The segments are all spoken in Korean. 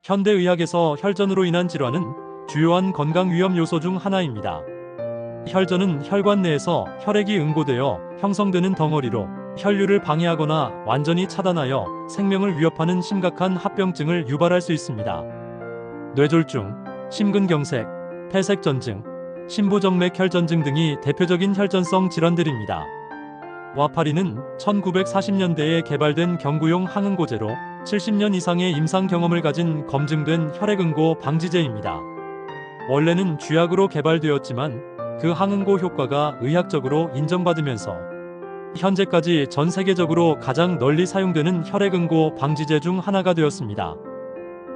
현대의학에서 혈전으로 인한 질환은 주요한 건강 위험 요소 중 하나입니다. 혈전은 혈관 내에서 혈액이 응고되어 형성되는 덩어리로 혈류를 방해하거나 완전히 차단하여 생명을 위협하는 심각한 합병증을 유발할 수 있습니다. 뇌졸중, 심근경색, 폐색전증, 심부정맥혈전증 등이 대표적인 혈전성 질환들입니다. 와파린은 1940년대에 개발된 경구용 항응고제로 70년 이상의 임상 경험을 가진 검증된 혈액응고 방지제입니다. 원래는 쥐약으로 개발되었지만 그 항응고 효과가 의학적으로 인정받으면서 현재까지 전 세계적으로 가장 널리 사용되는 혈액응고 방지제 중 하나가 되었습니다.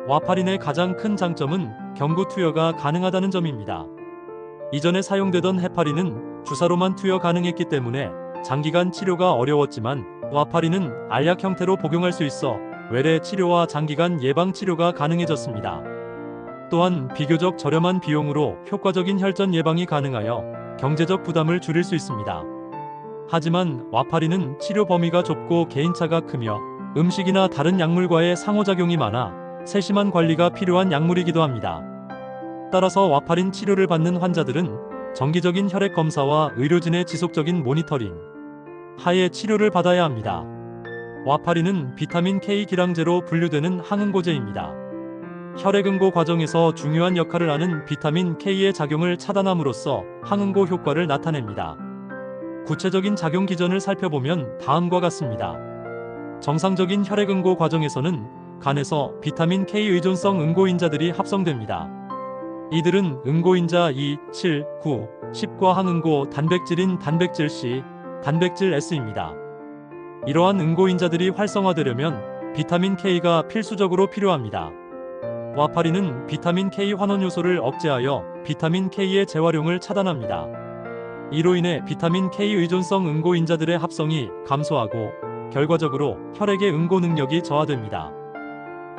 와파린의 가장 큰 장점은 경구 투여가 가능하다는 점입니다. 이전에 사용되던 헤파린은 주사로만 투여 가능했기 때문에 장기간 치료가 어려웠지만 와파린은 알약 형태로 복용할 수 있어 외래 치료와 장기간 예방 치료가 가능해졌습니다. 또한 비교적 저렴한 비용으로 효과적인 혈전 예방이 가능하여 경제적 부담을 줄일 수 있습니다. 하지만 와파린은 치료 범위가 좁고 개인차가 크며 음식이나 다른 약물과의 상호작용이 많아 세심한 관리가 필요한 약물이기도 합니다. 따라서 와파린 치료를 받는 환자들은 정기적인 혈액 검사와 의료진의 지속적인 모니터링 하에 치료를 받아야 합니다. 와파린은 비타민 K 기량제로 분류되는 항응고제입니다. 혈액응고 과정에서 중요한 역할을 하는 비타민 K의 작용을 차단함으로써 항응고 효과를 나타냅니다. 구체적인 작용 기전을 살펴보면 다음과 같습니다. 정상적인 혈액응고 과정에서는 간에서 비타민 K 의존성 응고인자들이 합성됩니다. 이들은 응고인자 2, 7, 9, 10과 항응고 단백질인 단백질 C, 단백질 S입니다. 이러한 응고인자들이 활성화되려면 비타민 K가 필수적으로 필요합니다. 와파린은 비타민 K 환원 요소를 억제하여 비타민 K의 재활용을 차단합니다. 이로 인해 비타민 K 의존성 응고인자들의 합성이 감소하고 결과적으로 혈액의 응고 능력이 저하됩니다.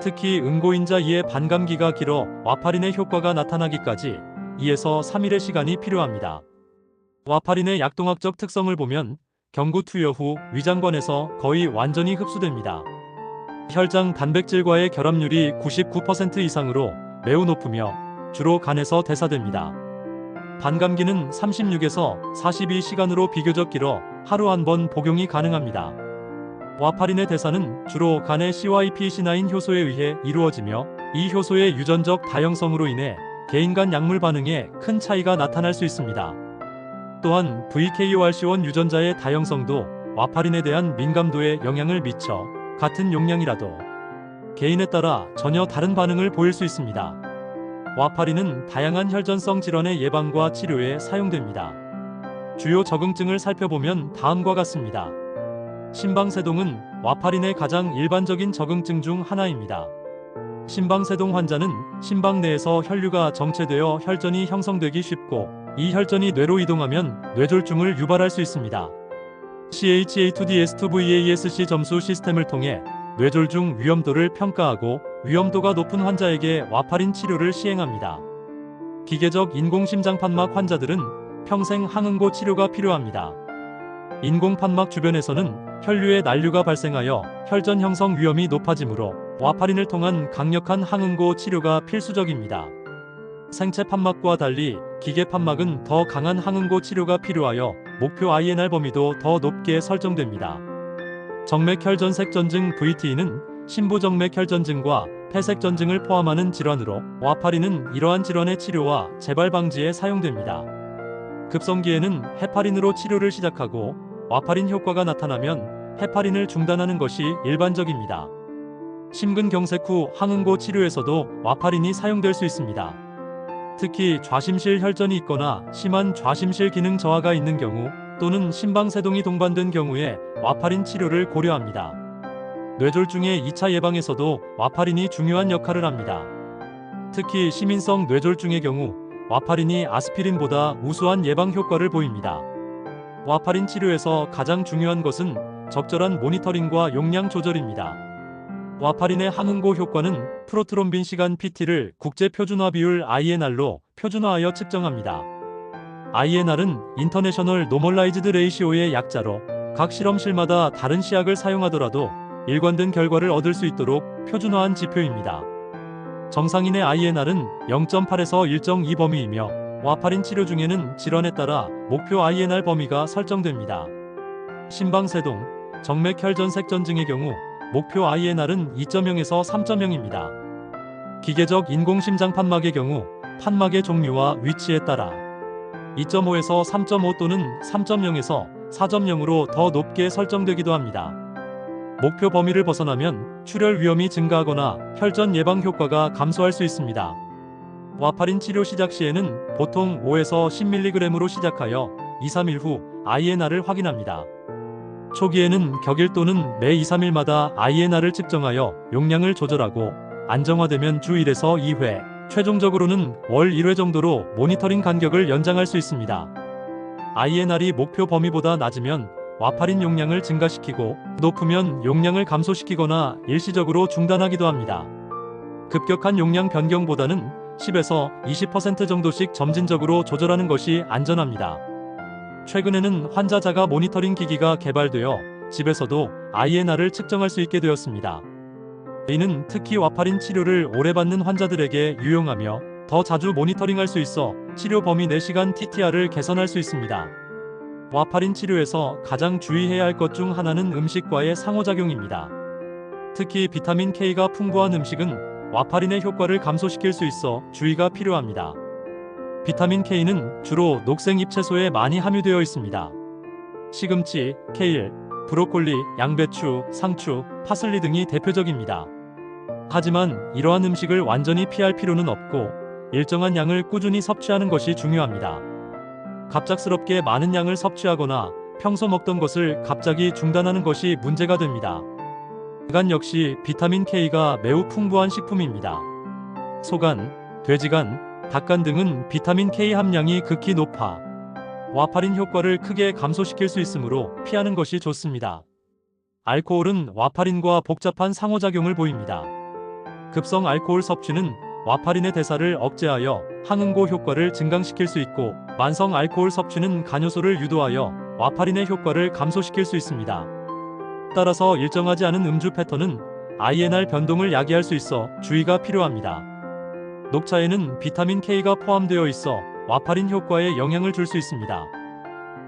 특히 응고인자 2의 반감기가 길어 와파린의 효과가 나타나기까지 2에서 3일의 시간이 필요합니다. 와파린의 약동학적 특성을 보면 경구 투여 후 위장관에서 거의 완전히 흡수됩니다. 혈장 단백질과의 결합률이 99% 이상으로 매우 높으며 주로 간에서 대사됩니다. 반감기는 36에서 42시간으로 비교적 길어 하루 한 번 복용이 가능합니다. 와파린의 대사는 주로 간의 CYP-C9 효소에 의해 이루어지며 이 효소의 유전적 다형성으로 인해 개인 간 약물 반응에 큰 차이가 나타날 수 있습니다. 또한 VKORC1 유전자의 다형성도 와파린에 대한 민감도에 영향을 미쳐 같은 용량이라도 개인에 따라 전혀 다른 반응을 보일 수 있습니다. 와파린은 다양한 혈전성 질환의 예방과 치료에 사용됩니다. 주요 적응증을 살펴보면 다음과 같습니다. 심방세동은 와파린의 가장 일반적인 적응증 중 하나입니다. 심방세동 환자는 심방 내에서 혈류가 정체되어 혈전이 형성되기 쉽고 이 혈전이 뇌로 이동하면 뇌졸중을 유발할 수 있습니다. CHA2DS2VASC 점수 시스템을 통해 뇌졸중 위험도를 평가하고 위험도가 높은 환자에게 와파린 치료를 시행합니다. 기계적 인공심장판막 환자들은 평생 항응고 치료가 필요합니다. 인공판막 주변에서는 혈류의 난류가 발생하여 혈전 형성 위험이 높아지므로 와파린을 통한 강력한 항응고 치료가 필수적입니다. 생체 판막과 달리 기계 판막은 더 강한 항응고 치료가 필요하여 목표 INR 범위도 더 높게 설정됩니다. 정맥혈전색전증 VTE는 심부정맥혈전증과 폐색전증을 포함하는 질환으로 와파린은 이러한 질환의 치료와 재발 방지에 사용됩니다. 급성기에는 헤파린으로 치료를 시작하고 와파린 효과가 나타나면 헤파린을 중단하는 것이 일반적입니다. 심근경색 후 항응고 치료에서도 와파린이 사용될 수 있습니다. 특히 좌심실 혈전이 있거나 심한 좌심실 기능 저하가 있는 경우 또는 심방세동이 동반된 경우에 와파린 치료를 고려합니다. 뇌졸중의 2차 예방에서도 와파린이 중요한 역할을 합니다. 특히 시민성 뇌졸중의 경우 와파린이 아스피린보다 우수한 예방 효과를 보입니다. 와파린 치료에서 가장 중요한 것은 적절한 모니터링과 용량 조절입니다. 와파린의 항응고 효과는 프로트롬빈 시간 PT를 국제 표준화 비율 INR로 표준화하여 측정합니다. INR은 인터내셔널 노멀라이즈드 레이시오의 약자로 각 실험실마다 다른 시약을 사용하더라도 일관된 결과를 얻을 수 있도록 표준화한 지표입니다. 정상인의 INR은 0.8에서 1.2 범위이며 와파린 치료 중에는 질환에 따라 목표 INR 범위가 설정됩니다. 심방세동, 정맥혈전색전증의 경우 목표 INR은 2.0에서 3.0입니다. 기계적 인공심장 판막의 경우 판막의 종류와 위치에 따라 2.5에서 3.5 또는 3.0에서 4.0으로 더 높게 설정되기도 합니다. 목표 범위를 벗어나면 출혈 위험이 증가하거나 혈전 예방 효과가 감소할 수 있습니다. 와파린 치료 시작 시에는 보통 5에서 10mg으로 시작하여 2-3일 후 INR을 확인합니다. 초기에는 격일 또는 매 2-3일마다 INR을 측정하여 용량을 조절하고 안정화되면 주 1에서 2회, 최종적으로는 월 1회 정도로 모니터링 간격을 연장할 수 있습니다. INR이 목표 범위보다 낮으면 와파린 용량을 증가시키고 높으면 용량을 감소시키거나 일시적으로 중단하기도 합니다. 급격한 용량 변경보다는 10에서 20% 정도씩 점진적으로 조절하는 것이 안전합니다. 최근에는 환자 자가 모니터링 기기가 개발되어 집에서도 INR을 측정할 수 있게 되었습니다. 이는 특히 와파린 치료를 오래 받는 환자들에게 유용하며 더 자주 모니터링할 수 있어 치료 범위 내 시간 TTR을 개선할 수 있습니다. 와파린 치료에서 가장 주의해야 할 것 중 하나는 음식과의 상호작용입니다. 특히 비타민 K가 풍부한 음식은 와파린의 효과를 감소시킬 수 있어 주의가 필요합니다. 비타민 K는 주로 녹색 잎채소에 많이 함유되어 있습니다. 시금치, 케일, 브로콜리, 양배추, 상추, 파슬리 등이 대표적입니다. 하지만 이러한 음식을 완전히 피할 필요는 없고 일정한 양을 꾸준히 섭취하는 것이 중요합니다. 갑작스럽게 많은 양을 섭취하거나 평소 먹던 것을 갑자기 중단하는 것이 문제가 됩니다. 간 역시 비타민 K가 매우 풍부한 식품입니다. 소간, 돼지간, 닭간 등은 비타민 K 함량이 극히 높아 와파린 효과를 크게 감소시킬 수 있으므로 피하는 것이 좋습니다. 알코올은 와파린과 복잡한 상호작용을 보입니다. 급성 알코올 섭취는 와파린의 대사를 억제하여 항응고 효과를 증강시킬 수 있고 만성 알코올 섭취는 간효소를 유도하여 와파린의 효과를 감소시킬 수 있습니다. 따라서 일정하지 않은 음주 패턴은 INR 변동을 야기할 수 있어 주의가 필요합니다. 녹차에는 비타민 K가 포함되어 있어 와파린 효과에 영향을 줄 수 있습니다.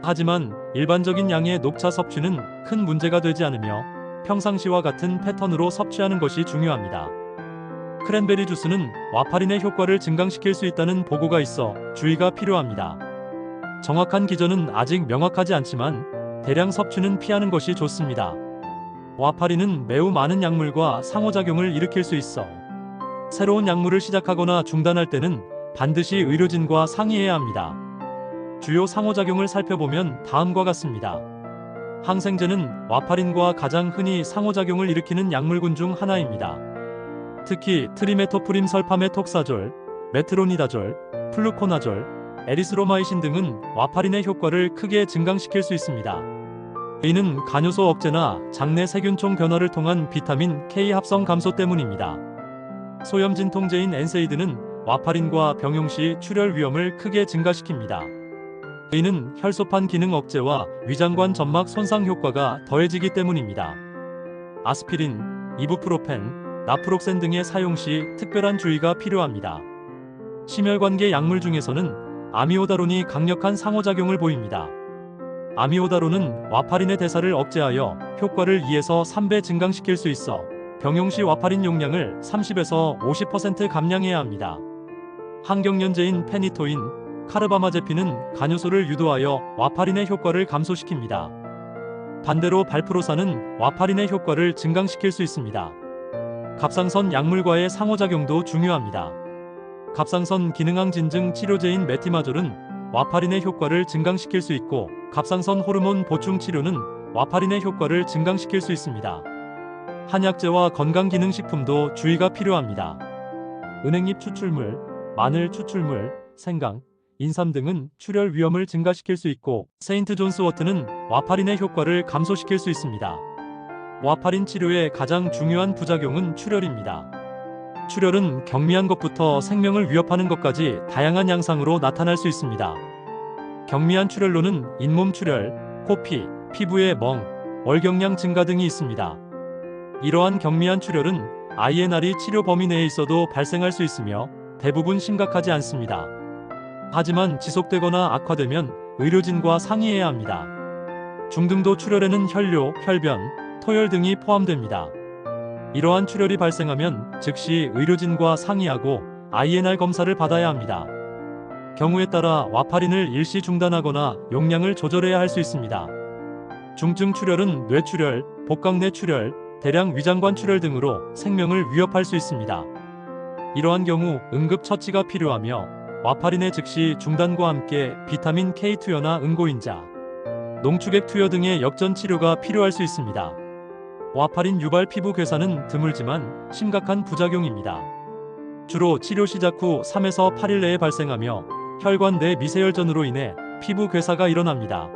하지만 일반적인 양의 녹차 섭취는 큰 문제가 되지 않으며 평상시와 같은 패턴으로 섭취하는 것이 중요합니다. 크랜베리 주스는 와파린의 효과를 증강시킬 수 있다는 보고가 있어 주의가 필요합니다. 정확한 기전은 아직 명확하지 않지만 대량 섭취는 피하는 것이 좋습니다. 와파린은 매우 많은 약물과 상호작용을 일으킬 수 있어 새로운 약물을 시작하거나 중단할 때는 반드시 의료진과 상의해야 합니다. 주요 상호작용을 살펴보면 다음과 같습니다. 항생제는 와파린과 가장 흔히 상호작용을 일으키는 약물군 중 하나입니다. 특히 트리메토프림 설파메톡사졸, 메트로니다졸, 플루코나졸, 에리스로마이신 등은 와파린의 효과를 크게 증강시킬 수 있습니다. 이는 간효소 억제나 장내 세균총 변화를 통한 비타민 K 합성 감소 때문입니다. 소염 진통제인 엔세이드는 와파린과 병용 시 출혈 위험을 크게 증가시킵니다. 이는 혈소판 기능 억제와 위장관 점막 손상 효과가 더해지기 때문입니다. 아스피린, 이부프로펜, 나프록센 등의 사용 시 특별한 주의가 필요합니다. 심혈관계 약물 중에서는 아미오다론이 강력한 상호작용을 보입니다. 아미오다론은 와파린의 대사를 억제하여 효과를 2에서 3배 증강시킬 수 있어 병용 시 와파린 용량을 30에서 50% 감량해야 합니다. 항경련제인 페니토인, 카르바마제핀은 간효소를 유도하여 와파린의 효과를 감소시킵니다. 반대로 발프로산은 와파린의 효과를 증강시킬 수 있습니다. 갑상선 약물과의 상호작용도 중요합니다. 갑상선 기능항 진증 치료제인 메티마졸은 와파린의 효과를 증강시킬 수 있고 갑상선 호르몬 보충 치료는 와파린의 효과를 증강시킬 수 있습니다. 한약재와 건강기능식품도 주의가 필요합니다. 은행잎 추출물, 마늘 추출물, 생강, 인삼 등은 출혈 위험을 증가시킬 수 있고 세인트 존스워트는 와파린의 효과를 감소시킬 수 있습니다. 와파린 치료의 가장 중요한 부작용은 출혈입니다. 출혈은 경미한 것부터 생명을 위협하는 것까지 다양한 양상으로 나타날 수 있습니다. 경미한 출혈로는 잇몸 출혈, 코피, 피부의 멍, 월경량 증가 등이 있습니다. 이러한 경미한 출혈은 INR이 치료 범위 내에 있어도 발생할 수 있으며 대부분 심각하지 않습니다. 하지만 지속되거나 악화되면 의료진과 상의해야 합니다. 중등도 출혈에는 혈뇨, 혈변, 토열 등이 포함됩니다. 이러한 출혈이 발생하면 즉시 의료진과 상의하고 INR 검사를 받아야 합니다. 경우에 따라 와파린을 일시 중단하거나 용량을 조절해야 할 수 있습니다. 중증 출혈은 뇌출혈, 복강내 출혈, 대량 위장관 출혈 등으로 생명을 위협할 수 있습니다. 이러한 경우 응급 처치가 필요하며 와파린의 즉시 중단과 함께 비타민 K 투여나 응고인자, 농축액 투여 등의 역전 치료가 필요할 수 있습니다. 와파린 유발 피부 괴사는 드물지만 심각한 부작용입니다. 주로 치료 시작 후 3에서 8일 내에 발생하며 혈관 내 미세혈전으로 인해 피부 괴사가 일어납니다.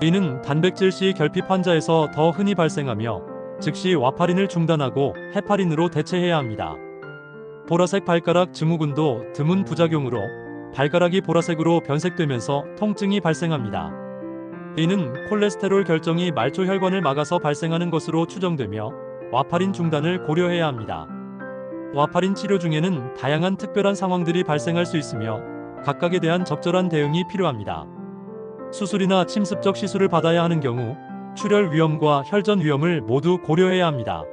이는 단백질시 결핍 환자에서 더 흔히 발생하며 즉시 와파린을 중단하고 헤파린으로 대체해야 합니다. 보라색 발가락 증후군도 드문 부작용으로 발가락이 보라색으로 변색되면서 통증이 발생합니다. 이는 콜레스테롤 결정이 말초 혈관을 막아서 발생하는 것으로 추정되며 와파린 중단을 고려해야 합니다. 와파린 치료 중에는 다양한 특별한 상황들이 발생할 수 있으며 각각에 대한 적절한 대응이 필요합니다. 수술이나 침습적 시술을 받아야 하는 경우 출혈 위험과 혈전 위험을 모두 고려해야 합니다.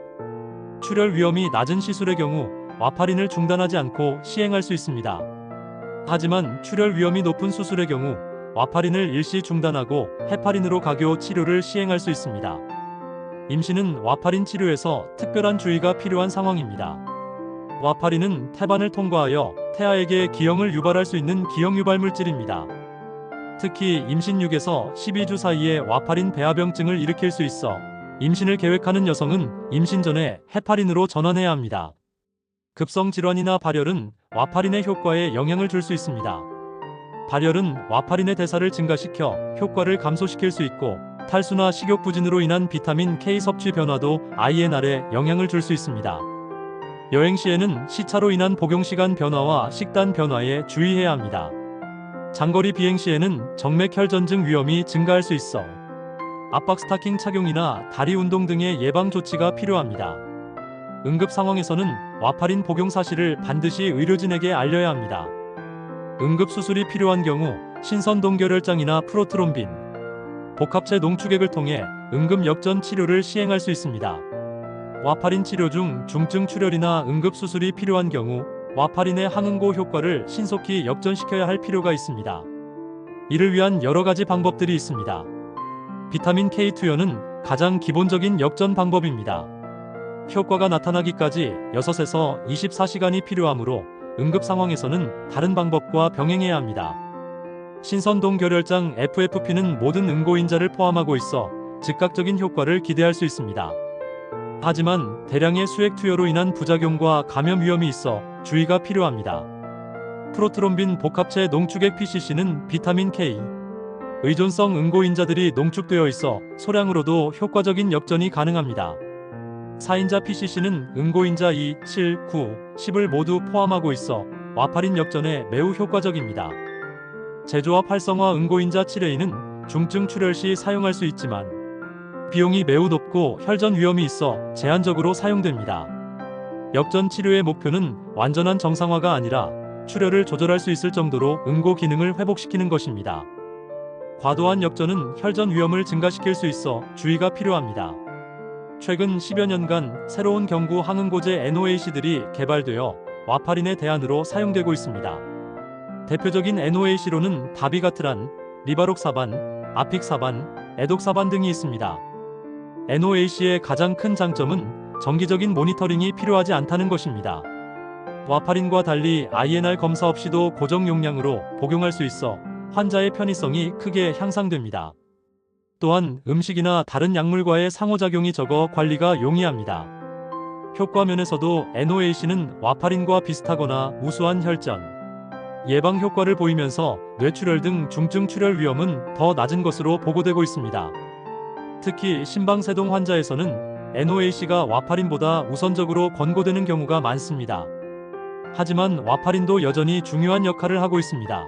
출혈 위험이 낮은 시술의 경우 와파린을 중단하지 않고 시행할 수 있습니다. 하지만 출혈 위험이 높은 수술의 경우 와파린을 일시 중단하고 헤파린으로 가교 치료를 시행할 수 있습니다. 임신은 와파린 치료에서 특별한 주의가 필요한 상황입니다. 와파린은 태반을 통과하여 태아에게 기형을 유발할 수 있는 기형 유발 물질입니다. 특히 임신 6에서 12주 사이에 와파린 배아병증을 일으킬 수 있어 임신을 계획하는 여성은 임신 전에 헤파린으로 전환해야 합니다. 급성 질환이나 발열은 와파린의 효과에 영향을 줄 수 있습니다. 발열은 와파린의 대사를 증가시켜 효과를 감소시킬 수 있고 탈수나 식욕 부진으로 인한 비타민 K 섭취 변화도 INR에 영향을 줄 수 있습니다. 여행 시에는 시차로 인한 복용 시간 변화와 식단 변화에 주의해야 합니다. 장거리 비행 시에는 정맥 혈전증 위험이 증가할 수 있어 압박 스타킹 착용이나 다리 운동 등의 예방 조치가 필요합니다. 응급 상황에서는 와파린 복용 사실을 반드시 의료진에게 알려야 합니다. 응급 수술이 필요한 경우 신선동결혈장이나 프로트롬빈, 복합체 농축액을 통해 응급 역전 치료를 시행할 수 있습니다. 와파린 치료 중 중증 출혈이나 응급 수술이 필요한 경우 와파린의 항응고 효과를 신속히 역전시켜야 할 필요가 있습니다. 이를 위한 여러 가지 방법들이 있습니다. 비타민 K 투여는 가장 기본적인 역전 방법입니다. 효과가 나타나기까지 6에서 24시간이 필요하므로 응급 상황에서는 다른 방법과 병행해야 합니다. 신선동결혈장 FFP는 모든 응고인자를 포함하고 있어 즉각적인 효과를 기대할 수 있습니다. 하지만 대량의 수액 투여로 인한 부작용과 감염 위험이 있어 주의가 필요합니다. 프로트롬빈 복합체 농축액 PCC는 비타민 K, 의존성 응고인자들이 농축되어 있어 소량으로도 효과적인 역전이 가능합니다. 4인자 PCC는 응고인자 2, 7, 9, 10을 모두 포함하고 있어 와파린 역전에 매우 효과적입니다. 제조합 활성화 응고인자 7A는 중증 출혈 시 사용할 수 있지만 비용이 매우 높고 혈전 위험이 있어 제한적으로 사용됩니다. 역전 치료의 목표는 완전한 정상화가 아니라 출혈을 조절할 수 있을 정도로 응고 기능을 회복시키는 것입니다. 과도한 역전은 혈전 위험을 증가시킬 수 있어 주의가 필요합니다. 최근 10여 년간 새로운 경구 항응고제 NOAC들이 개발되어 와파린의 대안으로 사용되고 있습니다. 대표적인 NOAC로는 다비가트란, 리바록사반, 아픽사반, 에독사반 등이 있습니다. NOAC의 가장 큰 장점은 정기적인 모니터링이 필요하지 않다는 것입니다. 와파린과 달리 INR 검사 없이도 고정 용량으로 복용할 수 있어 환자의 편의성이 크게 향상됩니다. 또한 음식이나 다른 약물과의 상호작용이 적어 관리가 용이합니다. 효과 면에서도 NOAC는 와파린과 비슷하거나 우수한 혈전, 예방 효과를 보이면서 뇌출혈 등 중증 출혈 위험은 더 낮은 것으로 보고되고 있습니다. 특히 심방세동 환자에서는 NOAC가 와파린보다 우선적으로 권고되는 경우가 많습니다. 하지만 와파린도 여전히 중요한 역할을 하고 있습니다.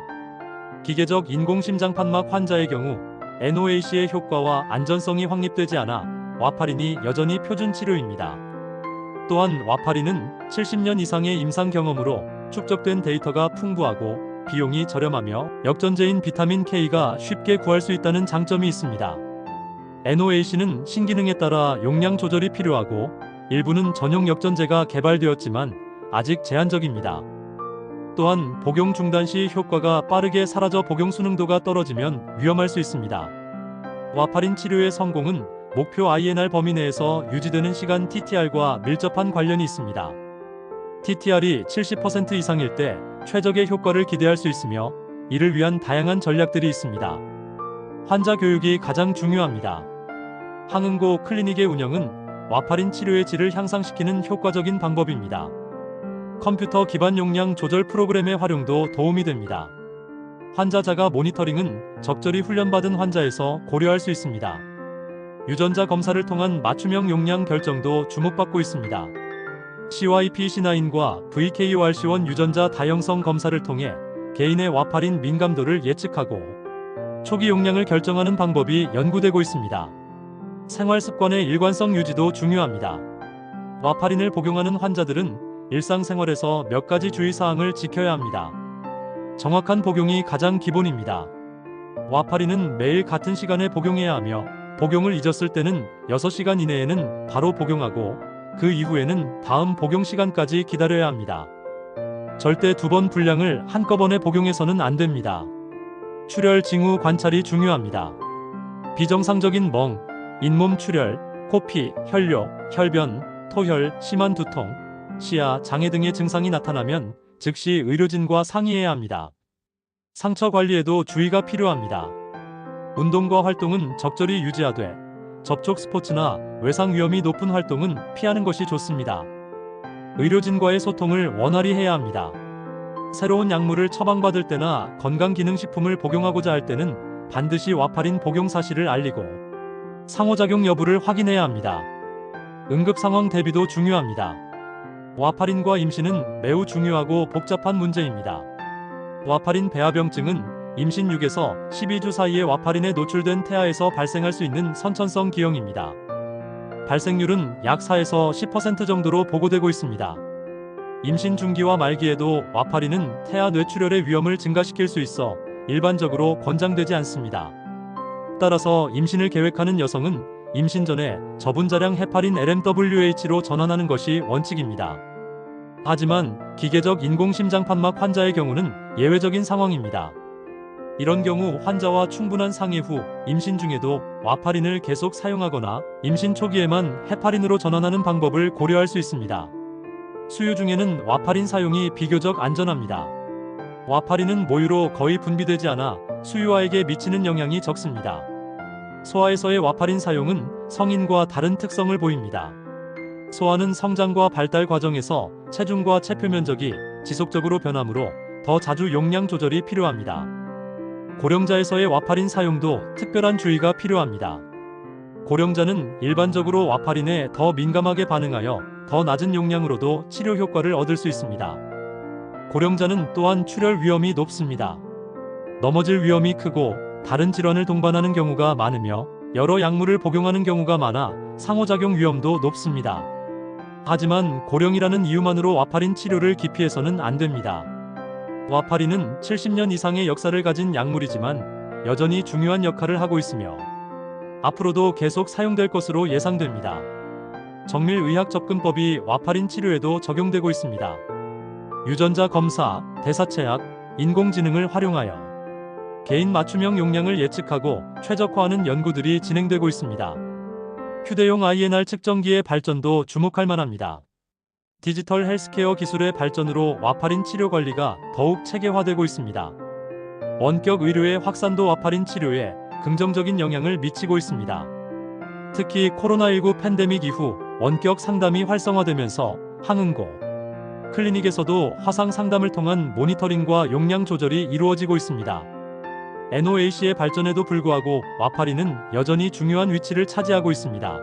기계적 인공심장판막 환자의 경우 NOAC의 효과와 안전성이 확립되지 않아 와파린이 여전히 표준 치료입니다. 또한 와파린은 70년 이상의 임상 경험으로 축적된 데이터가 풍부하고 비용이 저렴하며 역전제인 비타민 K가 쉽게 구할 수 있다는 장점이 있습니다. NOAC는 신기능에 따라 용량 조절이 필요하고 일부는 전용 역전제가 개발되었지만 아직 제한적입니다. 또한 복용 중단 시 효과가 빠르게 사라져 복용 수능도가 떨어지면 위험할 수 있습니다. 와파린 치료의 성공은 목표 INR 범위 내에서 유지되는 시간 TTR과 밀접한 관련이 있습니다. TTR이 70% 이상일 때 최적의 효과를 기대할 수 있으며 이를 위한 다양한 전략들이 있습니다. 환자 교육이 가장 중요합니다. 항응고 클리닉의 운영은 와파린 치료의 질을 향상시키는 효과적인 방법입니다. 컴퓨터 기반 용량 조절 프로그램의 활용도 도움이 됩니다. 환자 자가 모니터링은 적절히 훈련받은 환자에서 고려할 수 있습니다. 유전자 검사를 통한 맞춤형 용량 결정도 주목받고 있습니다. CYP-C9과 VKORC1 유전자 다형성 검사를 통해 개인의 와파린 민감도를 예측하고 초기 용량을 결정하는 방법이 연구되고 있습니다. 생활 습관의 일관성 유지도 중요합니다. 와파린을 복용하는 환자들은 일상생활에서 몇 가지 주의사항을 지켜야 합니다. 정확한 복용이 가장 기본입니다. 와파린은 매일 같은 시간에 복용해야 하며 복용을 잊었을 때는 6시간 이내에는 바로 복용하고 그 이후에는 다음 복용 시간까지 기다려야 합니다. 절대 2번 분량을 한꺼번에 복용해서는 안 됩니다. 출혈 징후 관찰이 중요합니다. 비정상적인 멍, 잇몸 출혈, 코피, 혈뇨, 혈변, 토혈, 심한 두통, 시야, 장애 등의 증상이 나타나면 즉시 의료진과 상의해야 합니다. 상처 관리에도 주의가 필요합니다. 운동과 활동은 적절히 유지하되 접촉 스포츠나 외상 위험이 높은 활동은 피하는 것이 좋습니다. 의료진과의 소통을 원활히 해야 합니다. 새로운 약물을 처방받을 때나 건강기능식품을 복용하고자 할 때는 반드시 와파린 복용 사실을 알리고 상호작용 여부를 확인해야 합니다. 응급상황 대비도 중요합니다. 와파린과 임신은 매우 중요하고 복잡한 문제입니다. 와파린 배아병증은 임신 6에서 12주 사이에 와파린에 노출된 태아에서 발생할 수 있는 선천성 기형입니다. 발생률은 약 4에서 10% 정도로 보고되고 있습니다. 임신 중기와 말기에도 와파린은 태아 뇌출혈의 위험을 증가시킬 수 있어 일반적으로 권장되지 않습니다. 따라서 임신을 계획하는 여성은 임신 전에 저분자량 헤파린 LMWH로 전환하는 것이 원칙입니다. 하지만 기계적 인공심장판막 환자의 경우는 예외적인 상황입니다. 이런 경우 환자와 충분한 상의 후 임신 중에도 와파린을 계속 사용하거나 임신 초기에만 헤파린으로 전환하는 방법을 고려할 수 있습니다. 수유 중에는 와파린 사용이 비교적 안전합니다. 와파린은 모유로 거의 분비되지 않아 수유아에게 미치는 영향이 적습니다. 소아에서의 와파린 사용은 성인과 다른 특성을 보입니다. 소아는 성장과 발달 과정에서 체중과 체표 면적이 지속적으로 변하므로 더 자주 용량 조절이 필요합니다. 고령자에서의 와파린 사용도 특별한 주의가 필요합니다. 고령자는 일반적으로 와파린에 더 민감하게 반응하여 더 낮은 용량으로도 치료 효과를 얻을 수 있습니다. 고령자는 또한 출혈 위험이 높습니다. 넘어질 위험이 크고 다른 질환을 동반하는 경우가 많으며 여러 약물을 복용하는 경우가 많아 상호작용 위험도 높습니다. 하지만 고령이라는 이유만으로 와파린 치료를 기피해서는 안 됩니다. 와파린은 70년 이상의 역사를 가진 약물이지만 여전히 중요한 역할을 하고 있으며 앞으로도 계속 사용될 것으로 예상됩니다. 정밀의학 접근법이 와파린 치료에도 적용되고 있습니다. 유전자 검사, 대사체약, 인공지능을 활용하여 개인 맞춤형 용량을 예측하고 최적화하는 연구들이 진행되고 있습니다. 휴대용 INR 측정기의 발전도 주목할 만합니다. 디지털 헬스케어 기술의 발전으로 와파린 치료 관리가 더욱 체계화되고 있습니다. 원격 의료의 확산도 와파린 치료에 긍정적인 영향을 미치고 있습니다. 특히 코로나19 팬데믹 이후 원격 상담이 활성화되면서 항응고 클리닉에서도 화상 상담을 통한 모니터링과 용량 조절이 이루어지고 있습니다. NOAC의 발전에도 불구하고 와파린은 여전히 중요한 위치를 차지하고 있습니다.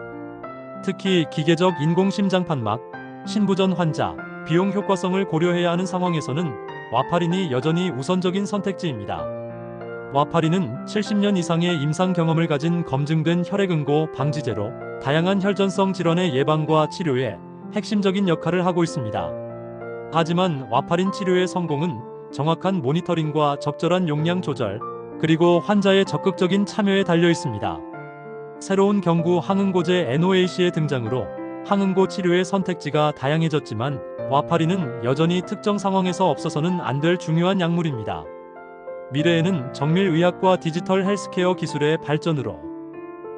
특히 기계적 인공심장판막, 신부전 환자, 비용 효과성을 고려해야 하는 상황에서는 와파린이 여전히 우선적인 선택지입니다. 와파린은 70년 이상의 임상 경험을 가진 검증된 혈액응고 방지제로 다양한 혈전성 질환의 예방과 치료에 핵심적인 역할을 하고 있습니다. 하지만 와파린 치료의 성공은 정확한 모니터링과 적절한 용량 조절, 그리고 환자의 적극적인 참여에 달려 있습니다. 새로운 경구 항응고제 NOAC의 등장으로 항응고 치료의 선택지가 다양해졌지만 와파린은 여전히 특정 상황에서 없어서는 안 될 중요한 약물입니다. 미래에는 정밀의학과 디지털 헬스케어 기술의 발전으로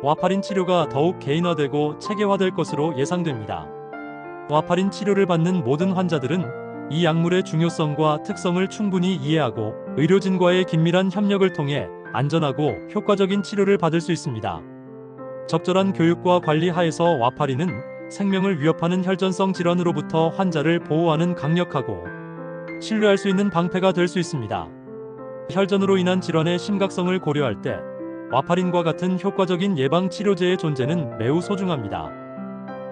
와파린 치료가 더욱 개인화되고 체계화될 것으로 예상됩니다. 와파린 치료를 받는 모든 환자들은 이 약물의 중요성과 특성을 충분히 이해하고 의료진과의 긴밀한 협력을 통해 안전하고 효과적인 치료를 받을 수 있습니다. 적절한 교육과 관리 하에서 와파린은 생명을 위협하는 혈전성 질환으로부터 환자를 보호하는 강력하고 신뢰할 수 있는 방패가 될 수 있습니다. 혈전으로 인한 질환의 심각성을 고려할 때 와파린과 같은 효과적인 예방 치료제의 존재는 매우 소중합니다.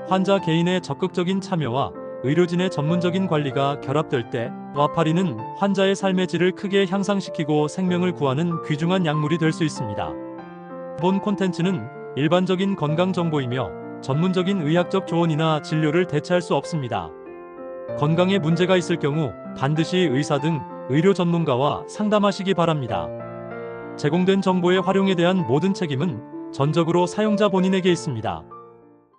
환자 개인의 적극적인 참여와 의료진의 전문적인 관리가 결합될 때 와파린은 환자의 삶의 질을 크게 향상시키고 생명을 구하는 귀중한 약물이 될 수 있습니다. 본 콘텐츠는 일반적인 건강 정보이며 전문적인 의학적 조언이나 진료를 대체할 수 없습니다. 건강에 문제가 있을 경우 반드시 의사 등 의료 전문가와 상담하시기 바랍니다. 제공된 정보의 활용에 대한 모든 책임은 전적으로 사용자 본인에게 있습니다.